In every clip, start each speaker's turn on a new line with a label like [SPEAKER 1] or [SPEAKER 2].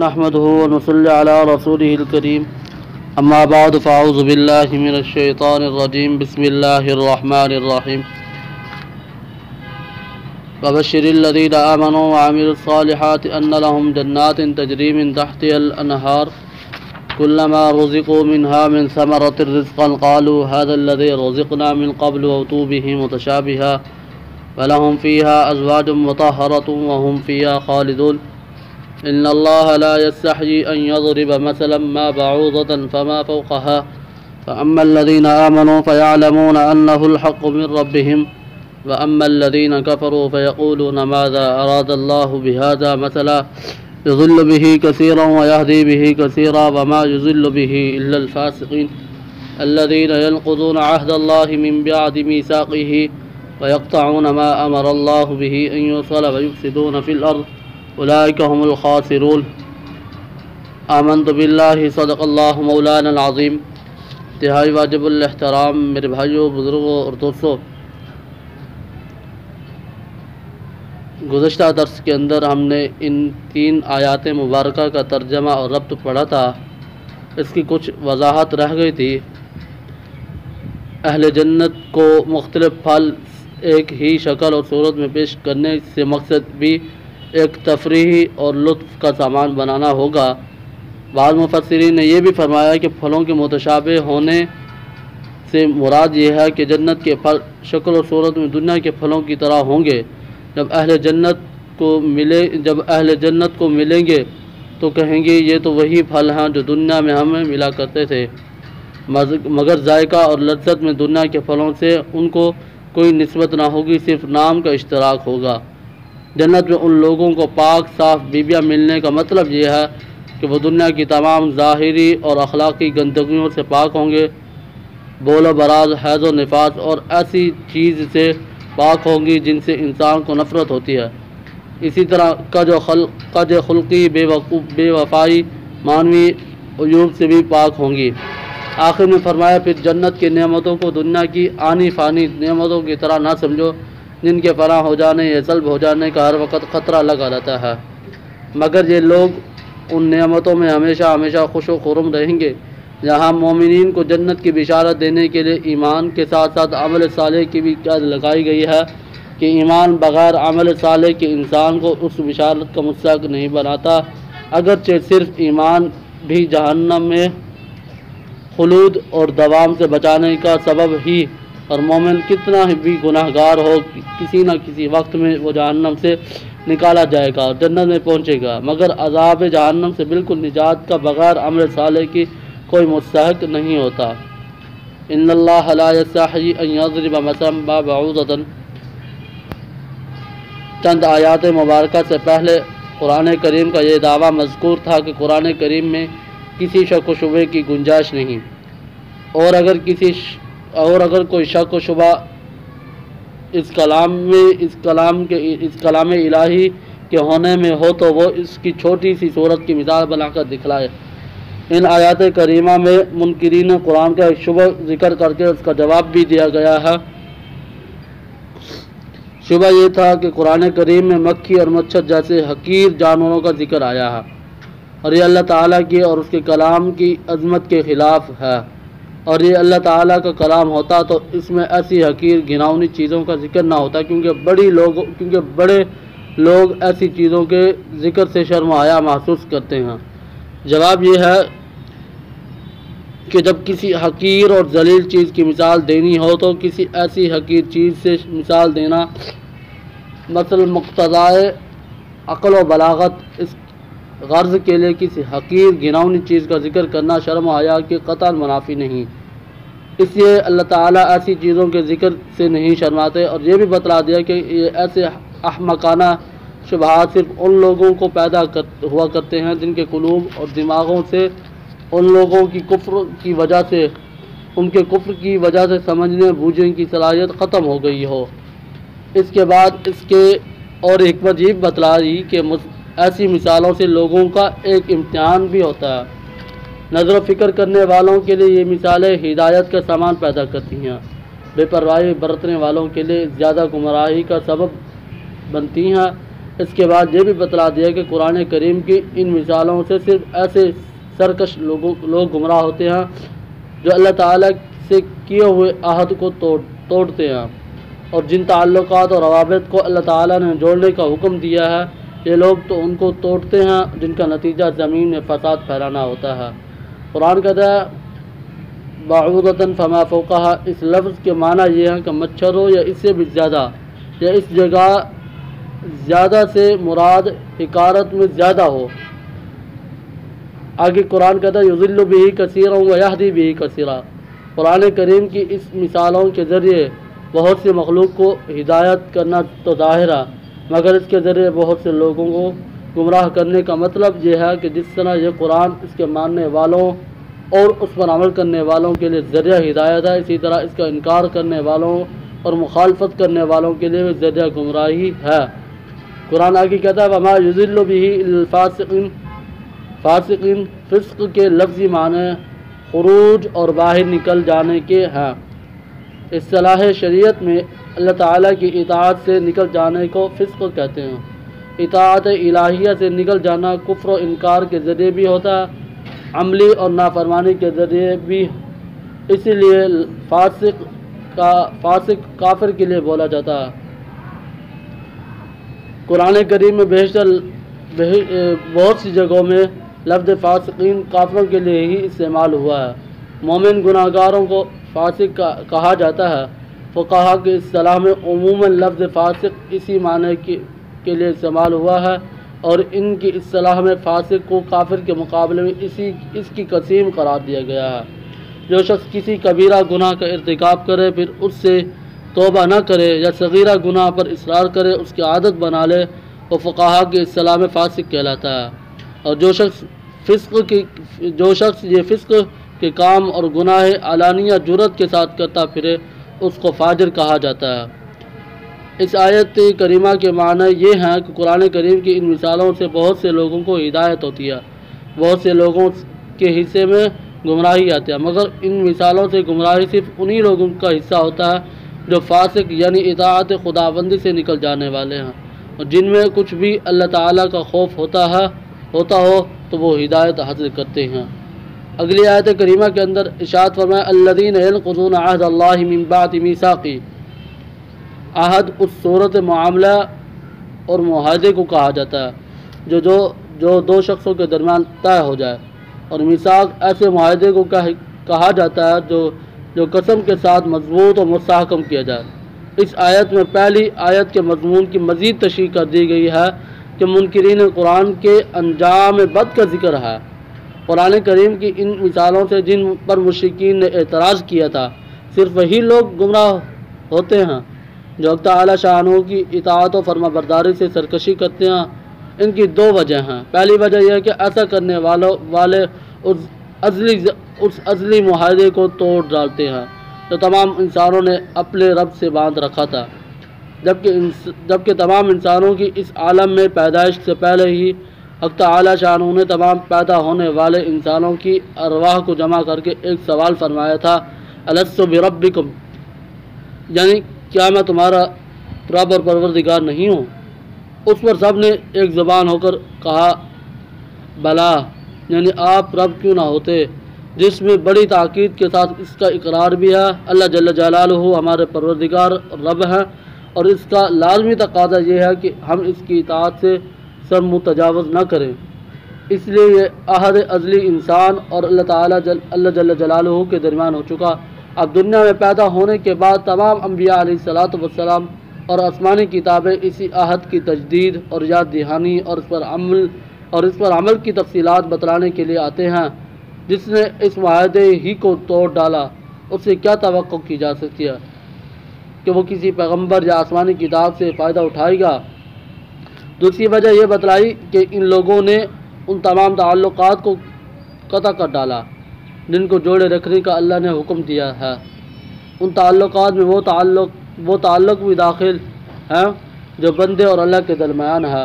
[SPEAKER 1] نحمده ونصلي على رسوله الكريم اما بعد فاعوذ بالله من الشيطان الرجيم بسم الله الرحمن الرحيم وبشر الذين آمنوا وعملوا الصالحات أن لهم جنات تجري من تحتها الأنهار كلما رزقوا منها من ثمرة رزقا قالوا هذا الذي رزقنا من قبل وأتوا به متشابها ولهم فيها أزواج مطهرة وهم فيها خالدون إن الله لا يستحيي أن يضرب مثلا ما بعوضة فما فوقها فأما الذين آمنوا فيعلمون أنه الحق من ربهم وأما الذين كفروا فيقولون ماذا أراد الله بهذا مثلا يضل به كثيرا ويهدي به كثيرا وما يضل به إلا الفاسقين الذين ينقضون عهد الله من بعد ميثاقه ويقطعون ما أمر الله به أن يوصل ويفسدون في الأرض أولئك هم الخاسرون آمنت بالله صدق اللہ مولانا العظیم۔ انتہائی واجب الاحترام میرے بھائیوں، بزرگوں اور دوستوں، گزشتہ درس کے اندر ہم نے ان 3 آیات مبارکہ کا ترجمہ اور ربط پڑھا تھا۔ اس کی کچھ وضاحت رہ گئی تھی۔ اہل جنت کو مختلف پھل ایک ہی شکل اور صورت میں پیش کرنے سے مقصد بھی ایک تفریحی اور لطف کا سامان بنانا ہوگا۔ بعض مفسرین نے یہ بھی فرمایا کہ پھلوں کے متشابہ ہونے سے مراد یہ ہے کہ جنت کے پھل شکل اور صورت میں دنیا کے پھلوں کی طرح ہوں گے۔ جب اہل جنت کو ملیں گے تو کہیں گے یہ تو وہی پھل ہیں جو دنیا میں ہمیں ملا کرتے تھے، مگر ذائقہ اور لذت میں دنیا کے پھلوں سے ان کو کوئی نسبت نہ ہوگی، صرف نام کا اشتراک ہوگا۔ جنت میں ان لوگوں کو پاک صاف بیویاں ملنے کا مطلب یہ ہے کہ وہ دنیا کی تمام ظاہری اور اخلاقی گندگیوں سے پاک ہوں گے، بول و براز، حیض و نفاس اور ایسی چیز سے پاک ہوں گی جن سے انسان کو نفرت ہوتی ہے۔ اسی طرح کج خلقی، بے وفائی، معنوی عیوب سے بھی پاک ہوں گی۔ آخر میں فرمایا پھر جنت کی نعمتوں کو دنیا کی آنی فانی نعمتوں کی طرح نہ سمجھو جن کے فنا ہو جانے یا سلب ہو جانے کا ہر وقت خطرہ لگا رہتا ہے، مگر یہ لوگ ان نعمتوں میں ہمیشہ ہمیشہ خوش و خرم رہیں گے۔ جہاں مومنین کو جنت کی بشارت دینے کے لیے ایمان کے ساتھ ساتھ عمل صالح کی بھی قید لگائی گئی ہے کہ ایمان بغیر عمل صالح کے انسان کو اس بشارت کا مستحق نہیں بناتا، اگرچہ صرف ایمان بھی جہنم میں خلود اور دوام سے بچانے کا سبب ہی، اور مومن کتنا بھی گناہ گار ہو کسی نہ کسی وقت میں وہ جہنم سے نکالا جائے گا اور جنت میں پہنچے گا، مگر عذاب جہنم سے بالکل نجات کا بغیر عمل صالح کی کوئی مستحق نہیں ہوتا۔ ان اللہ لا یستحیی ان یضرب مثلا ما بعوضۃ۔ چند آیات مبارکہ سے پہلے قرآن کریم کا یہ دعویٰ مذکور تھا کہ قرآن کریم میں کسی شک و شبہ کی گنجائش نہیں، اور اگر کوئی شک و شبہ اس کلام الہی کے ہونے میں ہو تو وہ اس کی چھوٹی سی صورت کی مثال بنا کر دکھلائے۔ ان آیات کریمہ میں منکرین قرآن کا ایک شبہ ذکر کر کے اس کا جواب بھی دیا گیا ہے۔ شبہ یہ تھا کہ قرآن کریم میں مکھی اور مچھر جیسے حقیر جانوروں کا ذکر آیا ہے، اور یہ اللہ تعالیٰ کی اور اس کے کلام کی عظمت کے خلاف ہے، اور یہ اللہ تعالیٰ کا کلام ہوتا تو اس میں ایسی حقیر گھناؤنی چیزوں کا ذکر نہ ہوتا، کیونکہ بڑے لوگ ایسی چیزوں کے ذکر سے شرم و حیا محسوس کرتے ہیں۔ جواب یہ ہے کہ جب کسی حقیر اور ذلیل چیز کی مثال دینی ہو تو کسی ایسی حقیر چیز سے مثال دینا مثل مقتضائے عقل و بلاغت، اس غرض کے لیے کسی حقیر گھناؤنی چیز کا ذکر کرنا شرم و حیا کے قطعاً منافی نہیں۔ اس لیے اللہ تعالیٰ ایسی چیزوں کے ذکر سے نہیں شرماتے، اور یہ بھی بتلا دیا کہ یہ ایسے احمقانہ شبہات صرف ان لوگوں کو پیدا ہوا کرتے ہیں جن کے قلوب اور دماغوں سے ان لوگوں کی ان کے کفر کی وجہ سے سمجھنے بوجھنے کی صلاحیت ختم ہو گئی ہو۔ اس کے بعد اس کے اور حکمت یہ بتلائی کہ ایسی مثالوں سے لوگوں کا ایک امتحان بھی ہوتا ہے۔ نظر و فکر کرنے والوں کے لیے یہ مثالیں ہدایت کا سامان پیدا کرتی ہیں، بے پرواہی برتنے والوں کے لیے زیادہ گمراہی کا سبب بنتی ہیں، اس کے بعد یہ بھی بتلا دیا کہ قرآن کریم کی ان مثالوں سے صرف ایسے سرکش لوگ گمراہ ہوتے ہیں جو اللہ تعالیٰ سے کیے ہوئے عہد کو توڑتے ہیں اور جن تعلقات اور روابط کو اللہ تعالیٰ نے جوڑنے کا حکم دیا ہے، یہ لوگ تو ان کو توڑتے ہیں جن کا نتیجہ زمین میں فساد پھیلانا ہوتا ہے۔ قرآن کہتا ہے بعوضۃ فما فوقہا، اس لفظ کے معنی یہ ہے کہ مچھر ہو یا اس سے بھی زیادہ، یا اس جگہ زیادہ سے مراد حقارت میں زیادہ ہو۔ آگے قرآن کہتا ہے یضل بہ کثیرا ویہدی بہ کثیرا، قرآن کریم کی اس مثالوں کے ذریعے بہت سے مخلوق کو ہدایت کرنا تو ظاہر ہے، مگر اس کے ذریعے بہت سے لوگوں کو گمراہ کرنے کا مطلب یہ ہے کہ جس طرح یہ قرآن اس کے ماننے والوں اور اس پر عمل کرنے والوں کے لیے ذریعہ ہدایت ہے، اسی طرح اس کا انکار کرنے والوں اور مخالفت کرنے والوں کے لیے ذریعہ گمراہی ہے۔ قرآن آگے کہتا ہے وما یضل بہ الفاسقین، فاسقین فسق کے لفظی معنی خروج اور باہر نکل جانے کے ہیں۔ اصطلاح شریعت میں اللہ تعالیٰ کی اطاعت سے نکل جانے کو فسق کہتے ہیں۔ اطاعت الہیہ سے نکل جانا کفر و انکار کے ذریعے بھی ہوتا ہے، عملی اور نافرمانی کے ذریعے بھی، اسی لیے فاسق کافر کے لیے بولا جاتا ہے۔ قرآن کریم میں بیشتر بہت سی جگہوں میں لفظ فاسقین کافروں کے لیے ہی استعمال ہوا ہے۔ مومن گناہ گاروں کو فاسق کہا جاتا ہے۔ فقہا کی اصطلاح میں عموماً لفظ فاسق اسی معنی کے لیے استعمال ہوا ہے، اور ان کی اصطلاح میں فاسق کو کافر کے مقابلے میں اس کی قسم قرار دیا گیا ہے۔ جو شخص کسی کبیرہ گناہ کا ارتکاب کرے پھر اس سے توبہ نہ کرے یا صغیرہ گناہ پر اصرار کرے، اس کی عادت بنا لے، وہ فقہا کی اصطلاح میں فاسق کہلاتا ہے۔ اور جو شخص یہ فسق کے کام اور گناہ علانیہ جرأت کے ساتھ کرتا پھرے، اس کو فاجر کہا جاتا ہے۔ اس آیت کریمہ کے معنی یہ ہیں کہ قرآن کریم کی ان مثالوں سے بہت سے لوگوں کو ہدایت ہوتی ہے، بہت سے لوگوں کے حصے میں گمراہی آتی ہے، مگر ان مثالوں سے گمراہی صرف انہی لوگوں کا حصہ ہوتا ہے جو فاسق یعنی اطاعت خداوندی سے نکل جانے والے ہیں، اور جن میں کچھ بھی اللہ تعالیٰ کا خوف ہوتا ہو تو وہ ہدایت حاصل کرتے ہیں۔ اگلی آیت کریمہ کے اندر ارشاد فرمایا الذین ینقضون عہد اللہ من بعد میثاقہ، عہد اس صورت معاملہ اور معاہدے کو کہا جاتا ہے جو دو شخصوں کے درمیان طے ہو جائے، اور میثاق ایسے معاہدے کو کہا جاتا ہے جو قسم کے ساتھ مضبوط اور مستحکم کیا جائے۔ اس آیت میں پہلی آیت کے مضمون کی مزید تشریح کر دی گئی ہے کہ منکرین قرآن کے انجام بد کا ذکر ہے۔ قرآن کریم کی ان مثالوں سے جن پر مشرکین نے اعتراض کیا تھا، صرف وہی لوگ گمراہ ہوتے ہیں جو حق تعالی شانہ کی اطاعت و فرما برداری سے سرکشی کرتے ہیں۔ ان کی دو وجہ ہیں۔ پہلی وجہ یہ ہے کہ ایسا کرنے والے اس ازلی معاہدے کو توڑ ڈالتے ہیں جو تمام انسانوں نے اپنے رب سے باندھ رکھا تھا، جبکہ تمام انسانوں کی اس عالم میں پیدائش سے پہلے ہی حق تعالی شانہ نے تمام پیدا ہونے والے انسانوں کی ارواح کو جمع کر کے ایک سوال فرمایا تھا الست بربکم، یعنی کیا میں تمہارا رب اور پروردگار نہیں ہوں؟ اس پر سب نے ایک زبان ہو کر کہا بلا، یعنی آپ رب کیوں نہ ہوتے، جس میں بڑی تاکید کے ساتھ اس کا اقرار بھی ہے اللہ جل جلالہ ہمارے پروردگار رب ہیں، اور اس کا لازمی تقاضا یہ ہے کہ ہم اس کی اطاعت سے سر متجاوز نہ کریں۔ اس لیے یہ عہد ازلی انسان اور اللہ جل جلالہ کے درمیان ہو چکا۔ اب دنیا میں پیدا ہونے کے بعد تمام انبیاء علیہ الصلاۃ والسلام اور آسمانی کتابیں اسی عہد کی تجدید اور یاد دہانی اور اس پر عمل کی تفصیلات بتلانے کے لیے آتے ہیں۔ جس نے اس معاہدے ہی کو توڑ ڈالا، اس سے کیا توقع کی جا سکتی ہے کہ وہ کسی پیغمبر یا آسمانی کتاب سے فائدہ اٹھائے گا؟ دوسری وجہ یہ بتلائی کہ ان لوگوں نے ان تمام تعلقات کو قطع کر ڈالا جن کو جوڑے رکھنے کا اللہ نے حکم دیا ہے۔ ان تعلقات میں وہ تعلق بھی داخل ہیں جو بندے اور اللہ کے درمیان ہے،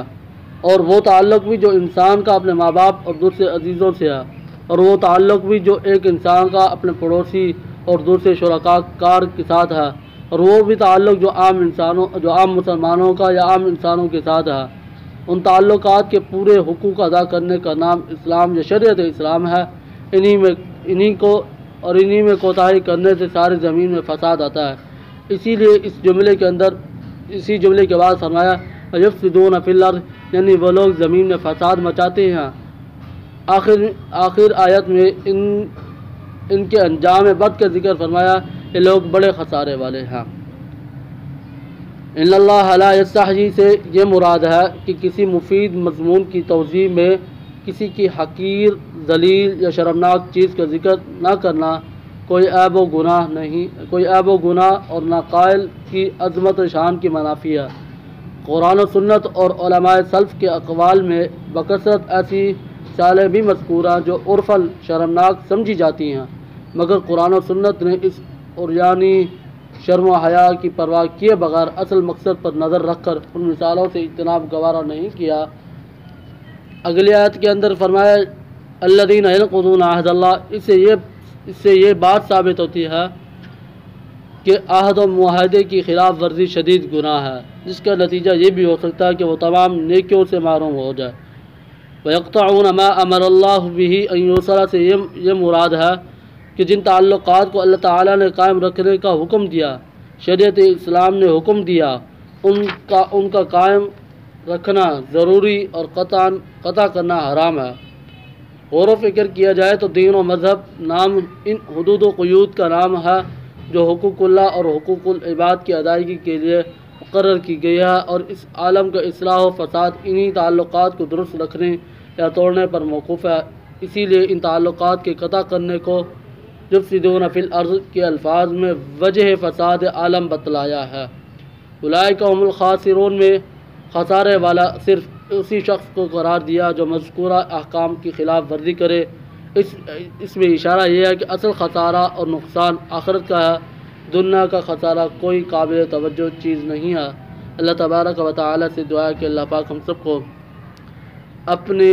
[SPEAKER 1] اور وہ تعلق بھی جو انسان کا اپنے ماں باپ اور دوسرے عزیزوں سے ہے، اور وہ تعلق بھی جو ایک انسان کا اپنے پڑوسی اور دوسرے شرکاء کار کے ساتھ ہے، اور وہ بھی تعلق جو عام مسلمانوں کا یا عام انسانوں کے ساتھ ہے۔ ان تعلقات کے پورے حقوق ادا کرنے کا نام اسلام یا شریعت اسلام ہے۔ انہی میں کوتاہی کرنے سے ساری زمین میں فساد آتا ہے۔ اسی لیے اسی جملے کے بعد فرمایا یفسدون فی الارض، یعنی وہ لوگ زمین میں فساد مچاتے ہیں۔ آخر آیت میں ان کے انجام بد کا ذکر فرمایا، یہ لوگ بڑے خسارے والے ہیں۔ ان اللہ لا یستحیی سے یہ مراد ہے کہ کسی مفید مضمون کی توضیح میں کسی کی حقیر، ذلیل یا شرمناک چیز کا ذکر نہ کرنا کوئی عیب و گناہ اور نہ قائل کی عظمت شان کی منافی ہے۔ قرآن و سنت اور علماء سلف کے اقوال میں بکثرت ایسی چالیں بھی مذکورہ جو عرفاً شرمناک سمجھی جاتی ہیں، مگر قرآن و سنت نے اس عریانی شرم و حیا کی پرواہ کیے بغیر اصل مقصد پر نظر رکھ کر ان مثالوں سے اجتناب گوارا نہیں کیا۔ اگلی آیت کے اندر فرمایا الذین ینقضون عہد اللہ، اس سے یہ بات ثابت ہوتی ہے کہ عہد و معاہدے کی خلاف ورزی شدید گناہ ہے، جس کا نتیجہ یہ بھی ہو سکتا ہے کہ وہ تمام نیکیوں سے محروم ہو جائے۔ وَيَقْطَعُونَ مَا أَمَرَ اللَّهُ بِهِ أَن يُوصَلَ سے یہ مراد ہے کہ جن تعلقات کو اللہ تعالیٰ نے قائم رکھنے کا حکم دیا، شریعت اسلام نے حکم دیا، ان کا قائم رکھنا ضروری اور قطع کرنا حرام ہے۔ غور و فکر کیا جائے تو دین و مذہب نام ان حدود و قیود کا نام ہے جو حقوق اللہ اور حقوق العباد کی ادائیگی کے لیے مقرر کی گئی ہے، اور اس عالم کا اصلاح و فساد انہی تعلقات کو درست رکھنے یا توڑنے پر موقوف ہے۔ اسی لیے ان تعلقات کے قطع کرنے کو یفسدون فی الارض کے الفاظ میں وجہ فساد عالم بتلایا ہے۔ اولئک هم الخاسرون میں خسارے والا صرف اسی شخص کو قرار دیا جو مذکورہ احکام کی خلاف ورزی کرے۔ اس میں اشارہ یہ ہے کہ اصل خسارہ اور نقصان آخرت کا ہے، دنیا کا خسارہ کوئی قابل توجہ چیز نہیں ہے۔ اللہ تبارک و تعالی سے دعا ہے کہ اللہ پاک ہم سب کو اپنے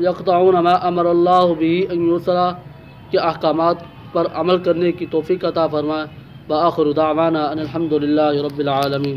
[SPEAKER 1] یقطعون ما امر اللہ به ان یوصل کے احکامات پر عمل کرنے کی توفیق عطا فرمائے۔ وآخر دعوانا ان الحمد للہ رب العالمین۔